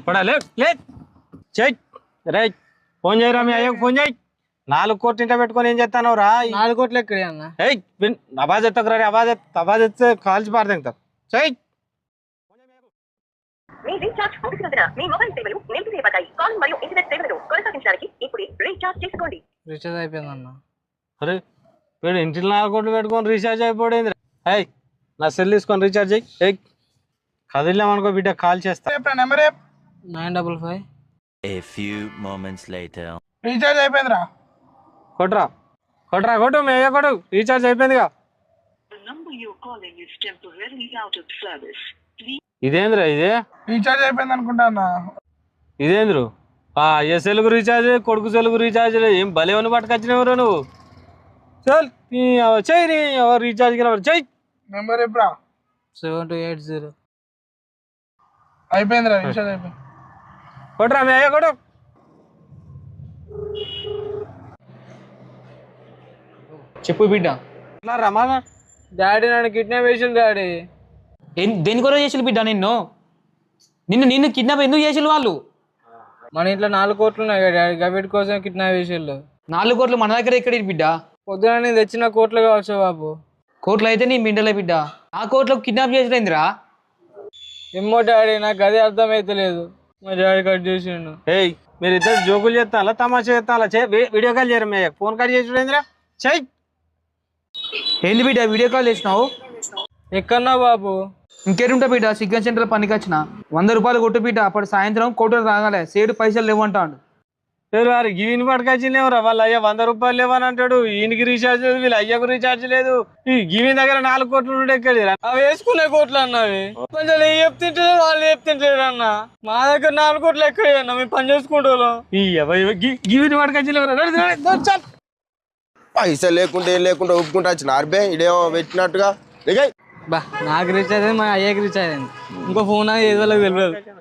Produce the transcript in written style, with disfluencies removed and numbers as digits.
పడా లే చెయ్ రే ఫోన్ చేయరా మీ అయ్యకు ఫోన్ చేయి 4 కోట్లు ఇంట పెట్టుకొని ఏం చేస్తాను రా 4 కోట్లు ఎక్కడే అన్న అబాజ్ ఎత్తకు రా అబాజ్ ఎత్తే కాల్చి పారదెంగుతా చెయ్ మీ రీఛార్జ్ ముగిసినందున మీ మొబైల్ సేవలు నిలిపివేయబడ్డాయి. కాల్ మరియు ఇంటర్నెట్ సేవలను కొనసాగించడానికి ఇప్పుడే రీఛార్జ్ చేసుకోండి. రీఛార్జ్ అయిపోయిందన్న. అరే వీడు ఇంటిలో 4 కోట్లు పెట్టుకొని రీఛార్జ్ అయిపోయింది. ఏయ్ నా సెల్ తీసుకొని రీఛార్జ్ అయ్యి ఏయ్ కదిలామనుకో బిడ్డ కాల్ చేస్తా. Number 955. A few moments later. Recharge అయిపోయిందిరా. కొట్రా కొట్టు మీ అయ్య కొట్టు రీఛార్జ్ అయిపోయిందిగా. ఇదేంద్రా ఇదే రీఛార్జ్ అయిపోయింది అనుకుంటా అన్న. ఇదేంద్రు అయ్య సెలుగు రీఛార్జ్ కొడుకు సెలుగు రీఛార్జ్ ఏం భలేవని పట్టుకొచ్చినవరా నువ్వు చల్ చెయ్యి నీ రీఛార్జ్ చెయ్యి. నెంబర్ ఎప్పుడా 7280 అయిపోయిందిరా. రీఛార్జ్ అయిపోయింది. కొట్రా మీ అయ్య కొట్టు. చెప్పు బిడ్డ. రమా డాడీ నన్ను కిడ్నాప్ చేసిండు డాడీ. దేని కొరకు చేసిల్లు బిడ్డ నిన్ను నిన్ను నిన్ను కిడ్నాప్ ఎందుకు చేసిల్లు వాళ్ళు? మన ఇంట్లో 4 కోట్లు ఉన్నాయి కదా డాడీ, గబెట్ కోసం కిడ్నాప్ చేసిళ్ళు. 4 కోట్లు మన దగ్గర ఎక్కడ బిడ్డ? పొద్దున నేను తెచ్చిన కోట్లు కావచ్చు బాబు. కోట్లు అయితే నీ మిండలే బిడ్డ. ఆ కోట్లకు కిడ్నాప్ చేసిరేందిరా? ఏమో డాడీ నాకు అదే అర్థమైతలేదు. మా డాడీ కట్ చేసిండు. ఏయ్ మీరు ఇద్దరు జోకులు చేస్తాలా తమాషా చేస్తాలా వీడియో కాల్ చేయరు మీ ఫోన్ కాల్ చేసి చెయ్యి. ఏంది బిడ్డ వీడియో కాల్ చేసినావు? ఎక్కన్నా బాబు? ఇంకేంటా బిడ్డ సిగ్నల్ సెంటర్ పనికి వచ్చిన 100 రూపాయలు కొట్టు బిడ్డ. అప్పుడు సాయంత్రం కోటలు రాగాలే సేడు పైసలు లేవంటాడు. వారు ఈయన పట్టుకొచ్చిలేవురా వాళ్ళ అయ్యా 100 రూపాయలు లేవని అంటాడు. ఈయనకి రీఛార్జ్ లేదు వీళ్ళ అయ్యకు రీఛార్జ్ లేదు. ఈ గివి దగ్గర 4 కోట్లు ఉండే ఎక్కడి అవి వేసుకునే కోట్లు అన్నవి. కొంచెం చెప్తుంటలేదు వాళ్ళు చెప్తుంటలేరు అన్న. మా దగ్గర 4 కోట్లు ఎక్కడే అన్న, మేము పని చేసుకుంటాం. గివిని పట్టుకొచ్చిలేవురా. పైసలు లేకుండా ఏం లేకుండా ఒప్పుకుంటా వచ్చిన ఆర్బే ఇడేమో పెట్టినట్టుగా బా నాకు రీఛార్జ్ అయింది, మా అయ్యకి రీఛార్జ్ అయింది. ఇంకో ఫోన్ ఏదో వాళ్ళకి తెలియదు.